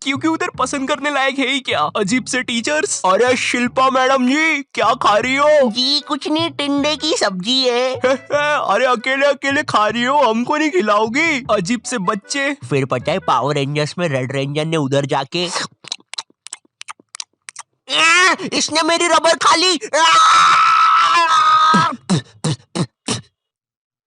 क्योंकि उधर पसंद करने लायक है ही क्या। अजीब से टीचर्स। अरे शिल्पा मैडम जी क्या खा रही हो? जी कुछ नहीं, टिंडे की सब्जी है। अरे अकेले अकेले खा रही हो, हमको नहीं खिलाओगी? अजीब से बच्चे। फिर पता है पावर रेंजर्स में रेड रेंजर ने उधर जाके इसने मेरी रबर खा ली।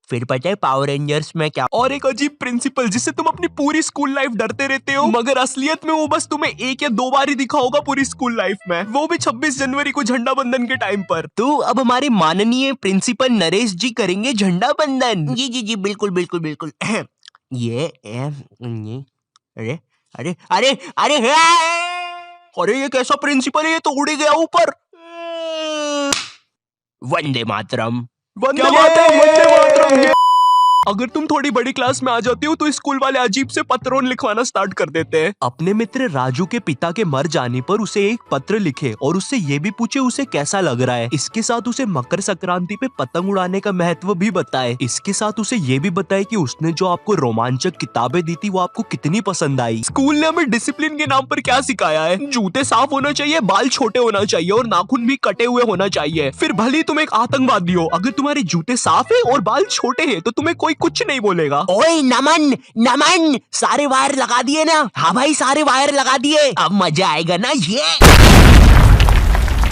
फिर पता है पावर रेंजर्स में क्या। और एक अजीब प्रिंसिपल जिससे तुम अपनी पूरी स्कूल लाइफ डरते रहते हो, मगर असलियत में वो बस तुम्हें 1 या 2 बार ही दिखा होगा पूरी स्कूल लाइफ में, वो भी 26 जनवरी को झंडा बंदन के टाइम पर। तो अब हमारे माननीय प्रिंसिपल नरेश जी करेंगे झंडा बंदन। जी जी जी बिल्कुल बिल्कुल बिल्कुल। ये अरे अरे अरे अरे अरे ये कैसा प्रिंसिपल है, ये तो उड़ गया ऊपर। वंदे मातरम। वंदे मातरम, वंदे मातरम। अगर तुम थोड़ी बड़ी क्लास में आ जाती हो तो स्कूल वाले अजीब से पत्रों लिखवाना स्टार्ट कर देते हैं। अपने मित्र राजू के पिता के मर जाने पर उसे एक पत्र लिखे और उससे ये भी पूछे उसे कैसा लग रहा है। इसके साथ उसे मकर संक्रांति पे पतंग उड़ाने का महत्व भी बताए। इसके साथ उसे ये भी बताए कि उसने जो आपको रोमांचक किताबें दी थी वो आपको कितनी पसंद आई। स्कूल ने हमें डिसिप्लिन के नाम पर क्या सिखाया है? जूते साफ होना चाहिए, बाल छोटे होना चाहिए और नाखून भी कटे हुए होना चाहिए। फिर भले ही तुम एक आतंकवादी हो, अगर तुम्हारे जूते साफ है और बाल छोटे हैं तो तुम्हें कोई कुछ नहीं बोलेगा। ओए नमन नमन, सारे वायर लगा दिए ना? हाँ भाई सारे वायर लगा दिए, अब मजा आएगा ना ये।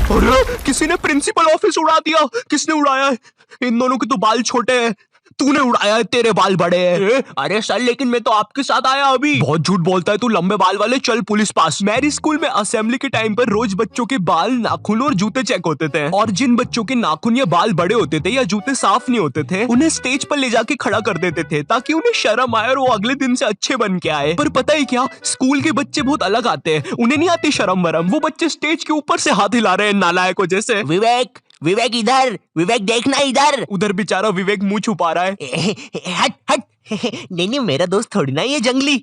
अरे किसी ने प्रिंसिपल ऑफिस उड़ा दिया। किसने उड़ाया है? इन दोनों के तो बाल छोटे हैं। तूने उड़ाया है, तेरे बाल बड़े हैं। अरे सर लेकिन मैं तो आपके साथ आया अभी। बहुत झूठ बोलता है तू, लंबे बाल वाले। चल पुलिस पास। मेरी स्कूल में असेंबली के टाइम पर रोज बच्चों के बाल, नाखून और जूते चेक होते थे, और जिन बच्चों के नाखून या बाल बड़े होते थे या जूते साफ नहीं होते थे उन्हें स्टेज पर ले जाके खड़ा कर देते थे ताकि उन्हें शर्म आए और वो अगले दिन से अच्छे बन के आए। पर पता है क्या, स्कूल के बच्चे बहुत अलग आते हैं, उन्हें नहीं आती शर्म वरम। वो बच्चे स्टेज के ऊपर से हाथ हिला रहे हैं नालायकों जैसे। विवेक विवेक इधर, विवेक देखना इधर। उधर बेचारा विवेक मुंह छुपा रहा है। हट हट। नहीं नहीं मेरा दोस्त थोड़ी ना ये जंगली।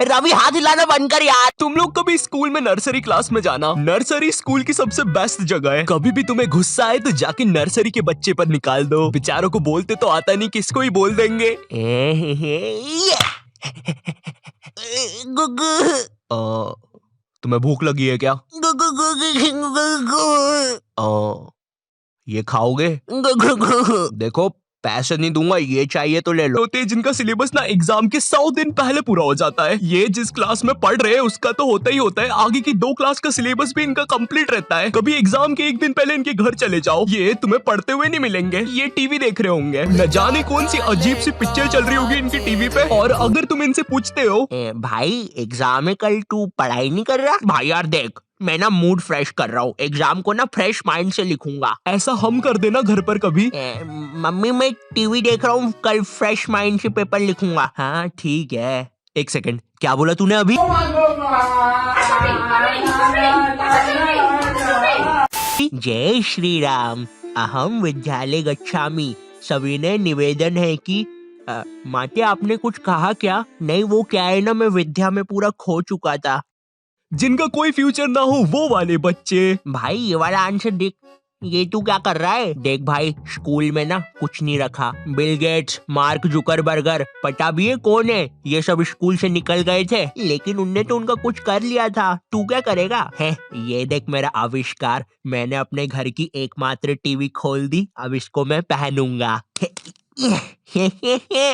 रवि हाथ हिलाना बंद कर यार। तुम लोग कभी स्कूल में नर्सरी क्लास में जाना। नर्सरी स्कूल की सबसे बेस्ट जगह है। कभी भी तुम्हें गुस्सा आए तो जाके नर्सरी के बच्चे पर निकाल दो। बेचारों को बोलते तो आता नहीं, किसको ही बोल देंगे। तुम्हें भूख लगी है क्या? ये खाओगे? देखो पैसे नहीं दूंगा, ये चाहिए तो ले लो। होते जिनका सिलेबस ना एग्जाम के 100 दिन पहले पूरा हो जाता है। ये जिस क्लास में पढ़ रहे हैं उसका तो होता ही होता है, आगे की 2 क्लास का सिलेबस भी इनका कंप्लीट रहता है। कभी एग्जाम के 1 दिन पहले इनके घर चले जाओ, ये तुम्हें पढ़ते हुए नहीं मिलेंगे, ये टीवी देख रहे होंगे। न जाने कौन सी अजीब सी पिक्चर चल रही होगी इनकी टीवी पे। और अगर तुम इनसे पूछते हो भाई एग्जाम है कल, तू पढ़ाई नहीं कर रहा? भाई यार देख, मैं ना मूड फ्रेश कर रहा हूँ, एग्जाम को ना फ्रेश माइंड से लिखूंगा। ऐसा हम कर देना घर पर कभी। मम्मी मैं टीवी देख रहा हूँ, कल फ्रेश माइंड से पेपर लिखूंगा। हाँ ठीक है। 1 सेकंड, क्या बोला तूने अभी? जय श्री राम। अहम विद्यालय गच्छामि। सविनय निवेदन है कि माते आपने कुछ कहा क्या? नहीं वो क्या है ना, मैं विद्या में पूरा खो चुका था। जिनका कोई फ्यूचर ना हो वो वाले बच्चे। भाई ये वाला आंसर देख, ये तू क्या कर रहा है? देख भाई स्कूल में ना कुछ नहीं रखा। बिल गेट्स, मार्क जुकरबर्गर, पता भी है कौन है, ये सब स्कूल से निकल गए थे, लेकिन उनने तो उनका कुछ कर लिया था। तू क्या करेगा? है ये देख मेरा आविष्कार, मैंने अपने घर की एकमात्र टीवी खोल दी, अब इसको मैं पहनूंगा।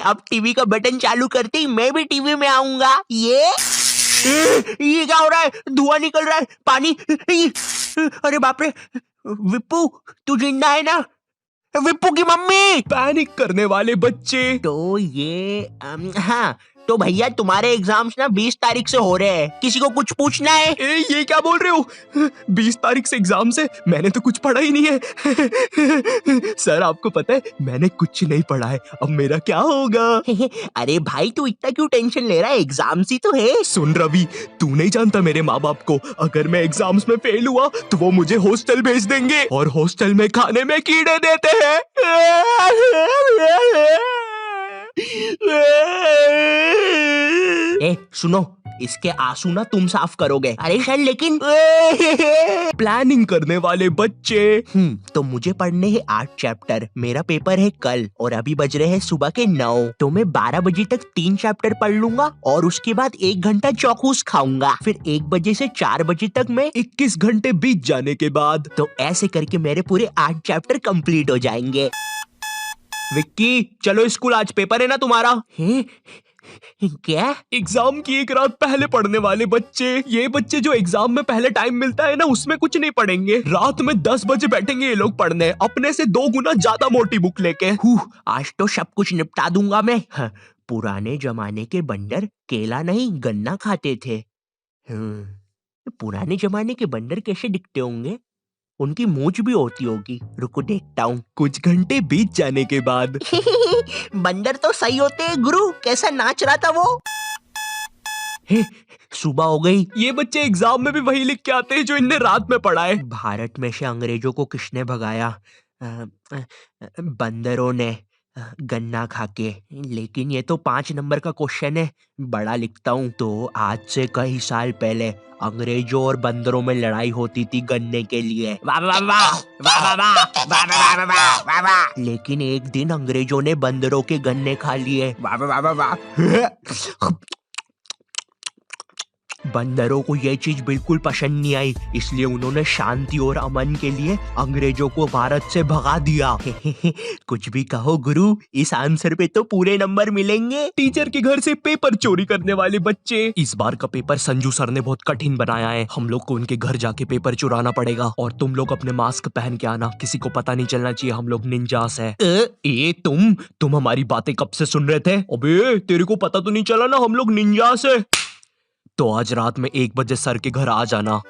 अब टीवी का बटन चालू करते ही मैं भी टीवी में आऊंगा। ये क्या हो रहा है? धुआं निकल रहा है, पानी। अरे बाप रे, विप्पू तू जिंदा है ना? विप्पू की मम्मी। पैनिक करने वाले बच्चे। तो ये हाँ तो भैया तुम्हारे एग्जाम्स ना 20 तारीख से हो रहे हैं, किसी को कुछ पूछना है? ये क्या बोल रहे हो? 20 तारीख से एग्जाम से? मैंने तो कुछ पढ़ा ही नहीं है। सर आपको पता है मैंने कुछ नहीं पढ़ा है, अब मेरा क्या होगा? अरे भाई तू इतना क्यों टेंशन ले रहा है, एग्जाम्स ही तो है। सुन रवि, तू नहीं जानता मेरे माँ बाप को, अगर मैं एग्जाम्स में फेल हुआ तो वो मुझे हॉस्टल भेज देंगे, और हॉस्टल में खाने में कीड़े देते हैं। सुनो, इसके आंसू ना तुम साफ करोगे। अरे सर लेकिन प्लानिंग करने वाले बच्चे। तो मुझे पढ़ने हैं 8 चैप्टर, मेरा पेपर है कल और अभी बज रहे हैं सुबह के 9, तो मैं 12 बजे तक 3 चैप्टर पढ़ लूंगा और उसके बाद 1 घंटा चौकूस खाऊंगा, फिर 1 बजे से 4 बजे तक मैं 21 घंटे बीत जाने के बाद तो ऐसे करके मेरे पूरे 8 चैप्टर कंप्लीट हो जाएंगे। विक्की चलो स्कूल, आज पेपर है ना तुम्हारा। क्या? एग्जाम की एक रात पहले पढ़ने वाले बच्चे, ये बच्चे जो एग्जाम में पहले टाइम मिलता है ना उसमें कुछ नहीं पढ़ेंगे, रात में 10 बजे बैठेंगे ये लोग पढ़ने, अपने से 2 गुना ज्यादा मोटी बुक लेके। आज तो सब कुछ निपटा दूंगा मैं। पुराने जमाने के बंदर केला नहीं गन्ना खाते थे। पुराने जमाने के बंदर कैसे दिखते होंगे? उनकी मूंछ भी होती होगी, रुको देखता हूँ। कुछ घंटे बीत जाने के बाद बंदर तो सही होते हैं गुरु, कैसा नाच रहा था वो। सुबह हो गई। ये बच्चे एग्जाम में भी वही लिख के आते हैं जो इनने रात में पढ़ा है। भारत में से अंग्रेजों को किसने भगाया? बंदरों ने, गन्ना खाके। लेकिन ये तो 5 नंबर का क्वेश्चन है, बड़ा लिखता हूँ। तो आज से कई साल पहले अंग्रेजों और बंदरों में लड़ाई होती थी गन्ने के लिए। वाह वाह वाह वाह वाह वाह वाह वाह वाह वाह वाह वाह। लेकिन एक दिन अंग्रेजों ने बंदरों के गन्ने खा लिए। वाह वाह वाह वाह वाह। बंदरों को ये चीज बिल्कुल पसंद नहीं आई, इसलिए उन्होंने शांति और अमन के लिए अंग्रेजों को भारत से भगा दिया। कुछ भी कहो गुरु, इस आंसर पे तो पूरे नंबर मिलेंगे। टीचर के घर से पेपर चोरी करने वाले बच्चे। इस बार का पेपर संजू सर ने बहुत कठिन बनाया है, हम लोग को उनके घर जाके पेपर चुराना पड़ेगा और तुम लोग अपने मास्क पहन के आना, किसी को पता नहीं चलना चाहिए हम लोग निंजास है। ये तुम हमारी बातें कब से सुन रहे थे? अबे तेरे को पता तो नहीं चला ना हम लोग निंजास है। तो आज रात में 1 बजे सर के घर आ जाना।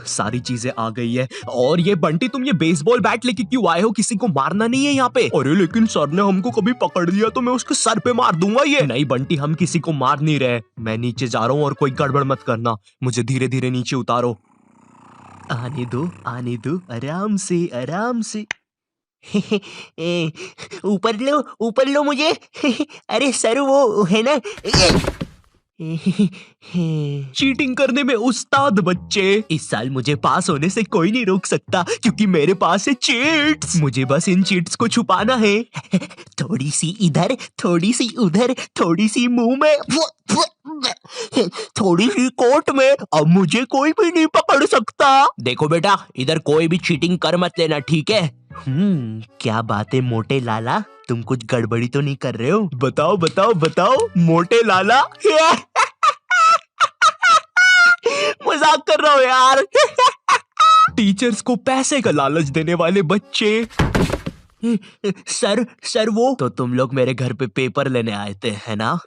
सारी चीजें आ गई है। और ये बंटी, तुम ये बेसबॉल बैट लेके क्यों आए हो? किसी को मारना नहीं है यहाँ पे। अरे लेकिन सर ने हमको कभी पकड़ लिया तो मैं उसके सर पे मार दूंगा ये। नहीं बंटी, हम किसी को मार नहीं रहे। मैं नीचे जा रहा हूँ और कोई गड़बड़ मत करना, मुझे धीरे धीरे नीचे उतारो। आने दो आराम से आराम से। ऊपर लो मुझे। अरे सर वो है ना। चीटिंग करने में उस्ताद बच्चे। इस साल मुझे पास होने से कोई नहीं रोक सकता क्योंकि मेरे पास है चीट्स। मुझे बस इन चीट्स को छुपाना है। थोड़ी सी इधर, थोड़ी सी उधर, थोड़ी सी मुंह में, थोड़ी सी कोट में, अब मुझे कोई भी नहीं पकड़ सकता। देखो बेटा, इधर कोई भी चीटिंग कर मत लेना, ठीक है? क्या बात है मोटे लाला, तुम कुछ गड़बड़ी तो नहीं कर रहे हो? बताओ बताओ बताओ मोटे लाला। मजाक कर रहा हूँ यार। टीचर्स को पैसे का लालच देने वाले बच्चे। सर वो तो तुम लोग मेरे घर पे पेपर लेने आए थे, है ना?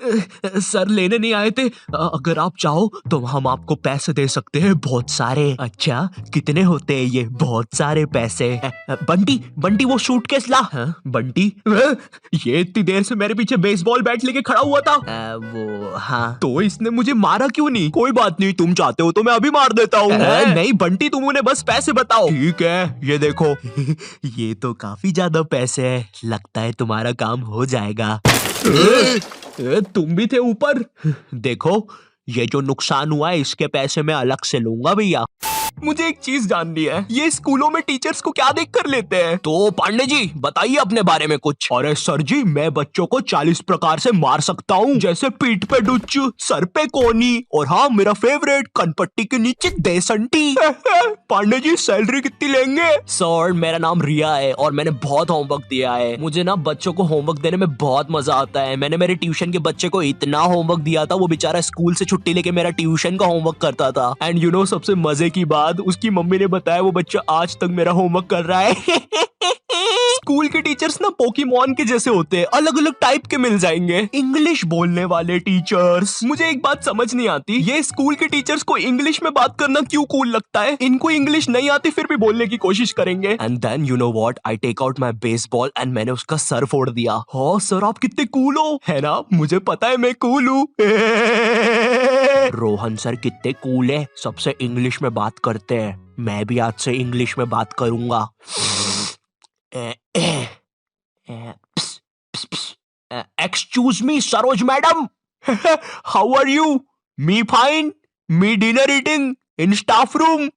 सर लेने नहीं आए थे, अगर आप चाहो तो हम आपको पैसे दे सकते हैं, बहुत सारे। अच्छा, कितने होते हैं ये बहुत सारे पैसे? बंटी वो सूटकेस ला। बंटी ये इतनी देर से मेरे पीछे बेसबॉल बैट लेके खड़ा हुआ था। वो हाँ। तो इसने मुझे मारा क्यों नहीं? कोई बात नहीं, तुम चाहते हो तो मैं अभी मार देता हूँ। नहीं बंटी, तुम उन्हें बस पैसे बताओ। ठीक है, ये देखो। ये तो काफी ज्यादा पैसे है, लगता है तुम्हारा काम हो जाएगा। तुम भी थे ऊपर। देखो, ये जो नुकसान हुआ है इसके पैसे मैं अलग से लूंगा भैया। मुझे एक चीज जाननी है, ये स्कूलों में टीचर्स को क्या देख कर लेते हैं? तो पांडे जी बताइए अपने बारे में कुछ। अरे सर जी, मैं बच्चों को 40 प्रकार से मार सकता हूँ, जैसे पीठ पे डुच, सर पे कोनी, और हाँ मेरा फेवरेट, कनपट्टी के नीचे देसंटी। पांडे जी सैलरी कितनी लेंगे? सर मेरा नाम रिया है और मैंने बहुत होमवर्क दिया है। मुझे ना बच्चों को होमवर्क देने में बहुत मजा आता है। मैंने मेरे ट्यूशन के बच्चे को इतना होमवर्क दिया था, वो बेचारा स्कूल से छुट्टी लेके मेरा ट्यूशन का होमवर्क करता था। एंड यू नो सबसे मजे की बात, उसकी मम्मी ने बताया वो बच्चा आज तक मेरा होमवर्क कर रहा है। स्कूल के टीचर्स ना पोकेमॉन के जैसे होते हैं, अलग अलग टाइप के मिल जाएंगे। इंग्लिश बोलने वाले टीचर्स। मुझे एक बात समझ नहीं आती, ये स्कूल के टीचर्स को इंग्लिश में बात करना क्यों कूल लगता है? इनको इंग्लिश नहीं आती फिर भी बोलने की कोशिश करेंगे। And then you know what, I take out my baseball and मैंने उसका सर फोड़ दिया। हाँ सर, आप कितने कूल हो, है ना? मुझे पता है मैं कूल हूँ। रोहन सर कितने कूल है, सबसे इंग्लिश में बात करते हैं। मैं भी आज से इंग्लिश में बात करूंगा। Excuse me Saroj madam. How are you? Me fine, me dinner eating in staff room.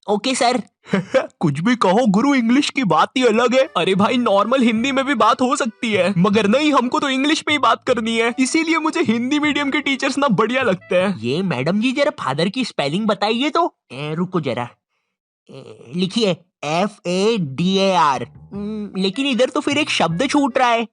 Okay sir. कुछ भी कहो गुरु, इंग्लिश की बात ही अलग है। अरे भाई नॉर्मल हिंदी में भी बात हो सकती है, मगर नहीं, हमको तो इंग्लिश में ही बात करनी है, इसीलिए मुझे हिंदी मीडियम के टीचर्स ना बढ़िया लगते हैं। ये मैडम जी जरा फादर की स्पेलिंग बताइए तो। रुको जरा, लिखिए FADAR। लेकिन इधर तो फिर एक शब्द छूट रहा है।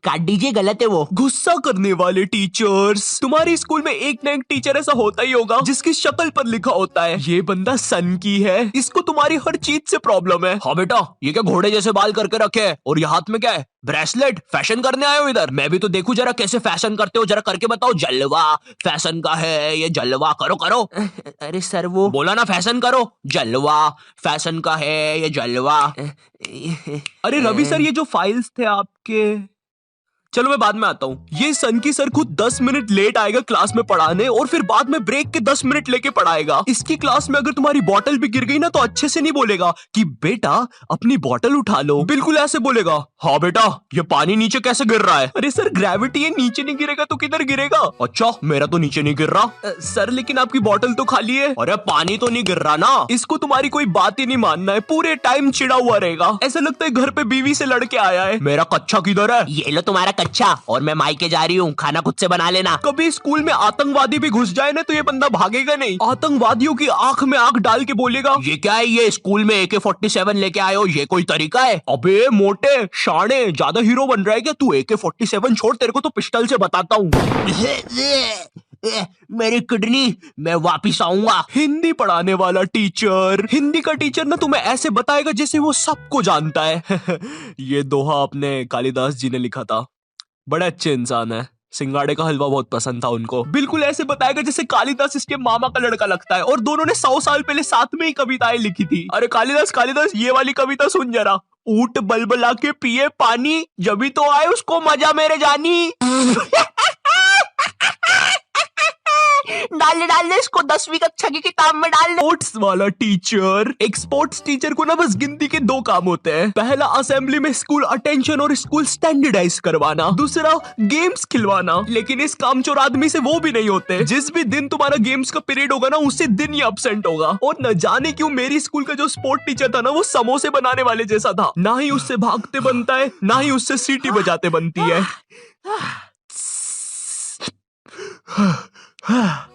काट दीजिए, गलत है वो। गुस्सा करने वाले टीचर्स। तुम्हारे स्कूल में एक ना एक टीचर ऐसा होता ही होगा जिसकी शक्ल पर लिखा होता है ये बंदा सन की है, इसको तुम्हारी हर चीज से प्रॉब्लम है। हाँ बेटा, ये क्या घोड़े जैसे बाल करके रखे है, और ये हाथ में क्या है, ब्रेसलेट? फैशन करने आए हो इधर? मैं भी तो देखूं जरा कैसे फैशन करते हो, जरा करके बताओ। जलवा फैशन का है ये, जलवा करो करो। अरे सर वो बोला ना फैशन करो, जलवा फैशन का है ये, जलवा। अरे रवि सर, ये जो फाइल्स थे आपके, चलो मैं बाद में आता हूँ। ये सन की सर खुद 10 मिनट लेट आएगा क्लास में पढ़ाने, और फिर बाद में ब्रेक के 10 मिनट लेके पढ़ाएगा। इसकी क्लास में अगर तुम्हारी बॉटल भी गिर गई ना तो अच्छे से नहीं बोलेगा कि बेटा अपनी बॉटल उठा लो, बिल्कुल ऐसे बोलेगा, हाँ बेटा ये पानी नीचे कैसे गिर रहा है। अरे सर ग्रेविटी है, नीचे नहीं गिरेगा तो किधर गिरेगा? अच्छा मेरा तो नीचे नहीं गिर रहा। सर लेकिन आपकी बॉटल तो खाली है। अरे पानी तो नहीं गिर रहा ना। इसको तुम्हारी कोई बात ही नहीं मानना है, पूरे टाइम चिड़ा हुआ रहेगा, ऐसा लगता है घर पे बीवी से लड़के आया है। मेरा कच्चा किधर है? ये लो तुम्हारा कच्चा, और मैं मायके जा रही हूँ, खाना खुद से बना लेना। कभी स्कूल में आतंकवादी भी घुस जाए ना तो ये बंदा भागेगा नहीं, आतंकवादियों की आंख में आंख डाल के बोलेगा, ये क्या है, ये स्कूल में AK-47 लेके आए हो, ये कोई तरीका है? अबे मोटे शाणे, ज्यादा हीरो बन रहा है क्या तू? AK-47 छोड़, तेरे को तो पिस्टल से बताता हूँ। मेरी किडनी, मैं वापिस आऊंगा। हिंदी पढ़ाने वाला टीचर, हिंदी का टीचर ना तुम्हें ऐसे बताएगा जैसे वो सबको जानता है। ये दोहा अपने कालिदास जी ने लिखा था, बड़े अच्छे इंसान है, सिंगाड़े का हलवा बहुत पसंद था उनको। बिल्कुल ऐसे बताएगा जैसे कालिदास इसके मामा का लड़का लगता है, और दोनों ने 100 साल पहले साथ में ही कविताएं लिखी थी। अरे कालिदास कालिदास, ये वाली कविता सुन जरा। ऊंट बलबला के पिए पानी, जभी तो आए उसको मजा मेरे जानी। डाल दे इसको 10वीं कक्षा की किताब में डाल दे। स्पोर्ट्स वाला टीचर, एक स्पोर्ट्स टीचर को ना बस गिनती के 2 काम होते हैं। पहला असेंबली में स्कूल अटेंशन और स्कूल स्टैंडर्डाइज करवाना, दूसरा गेम्स खिलवाना। लेकिन इस कामचोर आदमी से वो भी नहीं होते। जिस भी दिन तुम्हारा गेम्स का पीरियड होगा ना, उसी दिन ही अब्सेंट होगा। और न जाने क्यों मेरी स्कूल का जो स्पोर्ट टीचर था ना, वो समोसे बनाने वाले जैसा था, ना ही उससे भागते बनता है, ना ही उससे सीटी बजाते बनती है।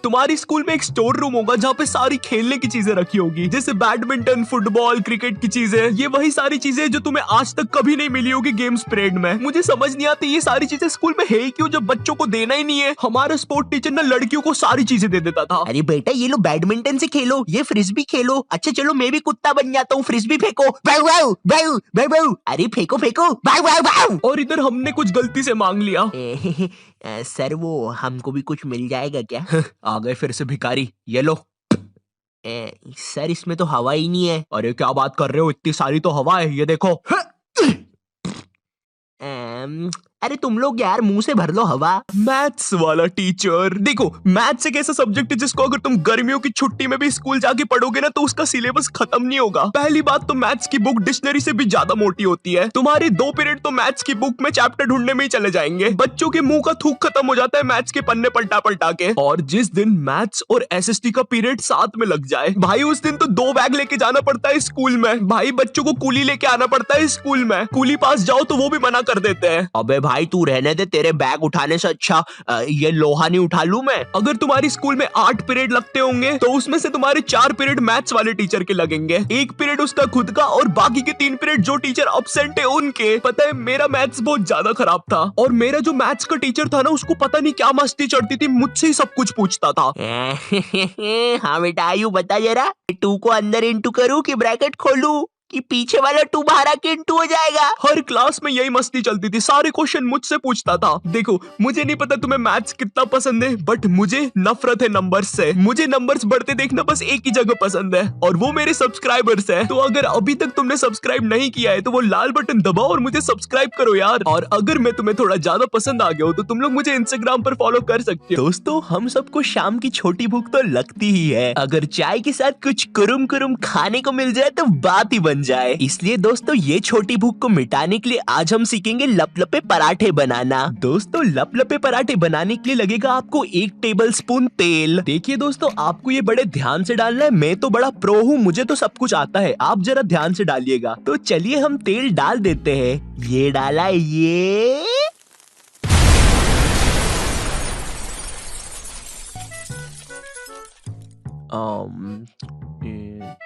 तुम्हारी स्कूल में एक स्टोर रूम होगा जहाँ पे सारी खेलने की चीजें रखी होगी, जैसे बैडमिंटन, फुटबॉल, क्रिकेट की चीजें। ये वही सारी चीजें जो तुम्हें आज तक कभी नहीं मिली होगी गेम्स पीरियड में। मुझे समझ नहीं आती ये सारी चीजें स्कूल में है ही क्यों, जब बच्चों को देना ही नहीं है। हमारा स्पोर्ट टीचर ना लड़कियों को सारी चीजें दे देता था। अरे बेटा ये लो बैडमिंटन से खेलो, ये फ्रिस्बी खेलो। अच्छा चलो मैं भी कुत्ता बन जाता हूँ, फ्रिस्बी फेंको। बाऊ बाऊ बाऊ बाऊ बाऊ। अरे फेंको फेंको, बाऊ बाऊ बाऊ। और इधर हमने कुछ गलती से मांग लिया। सर वो हमको भी कुछ मिल जाएगा क्या? आ गए फिर से भिखारी, ये लो। सर इसमें तो हवा ही नहीं है। अरे क्या बात कर रहे हो, इतनी सारी तो हवा है, ये देखो। अरे तुम लोग यार मुंह से भर लो हवा। मैथ्स वाला टीचर, देखो मैथ्स एक ऐसा सब्जेक्ट है जिसको अगर तुम गर्मियों की छुट्टी में भी स्कूल जाके पढ़ोगे ना तो उसका सिलेबस खत्म नहीं होगा। पहली बात तो मैथ्स की बुक डिक्शनरी से भी ज्यादा मोटी होती है। तुम्हारे 2 पीरियड तो मैथ्स की बुक में चैप्टर ढूंढने में ही चले जाएंगे। बच्चों के मुंह का थूक खत्म हो जाता है मैथ्स के पन्ने पलटा पलटा के। और जिस दिन मैथ्स और SST का पीरियड साथ में लग जाए भाई, उस दिन तो 2 बैग लेके जाना पड़ता है स्कूल में। भाई बच्चों को कूली लेके आना पड़ता है स्कूल में, कूली पास जाओ तो वो भी मना कर देते हैं। अबे भाई तू रहने दे, तेरे बैग उठाने से अच्छा ये लोहा नहीं उठा लूं मैं। अगर तुम्हारी स्कूल में 8 पीरियड लगते होंगे तो उसमें से तुम्हारे 4 पीरियड मैथ्स वाले टीचर के लगेंगे, 1 पीरियड उसका खुद का, और बाकी के 3 पीरियड जो टीचर एब्सेंट है उनके। पता है मेरा मैथ्स बहुत ज्यादा खराब था, और मेरा जो मैथ्स का टीचर था ना उसको पता नहीं क्या मस्ती चढ़ती थी, मुझसे ही सब कुछ पूछता था। हाँ बेटा आयु बता जरा, 2 को अंदर इंटू करूं कि ब्रैकेट खोलूं कि पीछे वाला 2 बाहर आके इंटू हो जाएगा। हर क्लास में यही मस्ती चलती थी, सारे क्वेश्चन मुझसे पूछता था। देखो मुझे नहीं पता तुम्हें मैथ्स कितना पसंद है, बट मुझे नफरत है नंबर्स से। मुझे नंबर्स बढ़ते देखना बस एक ही जगह पसंद है, और वो मेरे सब्सक्राइबर्स है। तो अगर अभी तक तुमने सब्सक्राइब नहीं किया है तो वो लाल बटन दबाओ और मुझे सब्सक्राइब करो यार। और अगर मैं तुम्हें थोड़ा ज्यादा पसंद आ गया हो तो तुम लोग मुझे इंस्टाग्राम पर फॉलो कर सकते हो। दोस्तों हम सबको शाम की छोटी भूख तो लगती ही है, अगर चाय के साथ कुछ कुरुम कुरुम खाने को मिल जाए तो बात ही बन बन जाए। इसलिए दोस्तों ये छोटी भूख को मिटाने के लिए आज हम सीखेंगे लपलपे पराठे बनाना। दोस्तों लपलपे पराठे बनाने के लिए लगेगा आपको 1 टेबलस्पून तेल। देखिए दोस्तों आपको ये बड़े ध्यान से डालना है, मैं तो बड़ा प्रो हूँ, मुझे तो सब कुछ आता है, आप जरा ध्यान से डालिएगा। तो चलिए हम तेल डाल देते हैं। ये डाला, ये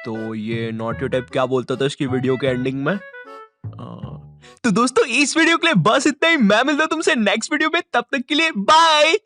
तो ये नॉटी टाइप क्या बोलता था इसकी वीडियो के एंडिंग में? तो दोस्तों इस वीडियो के लिए बस इतना ही। मैं मिलता हूं तुमसे नेक्स्ट वीडियो में, तब तक के लिए बाय।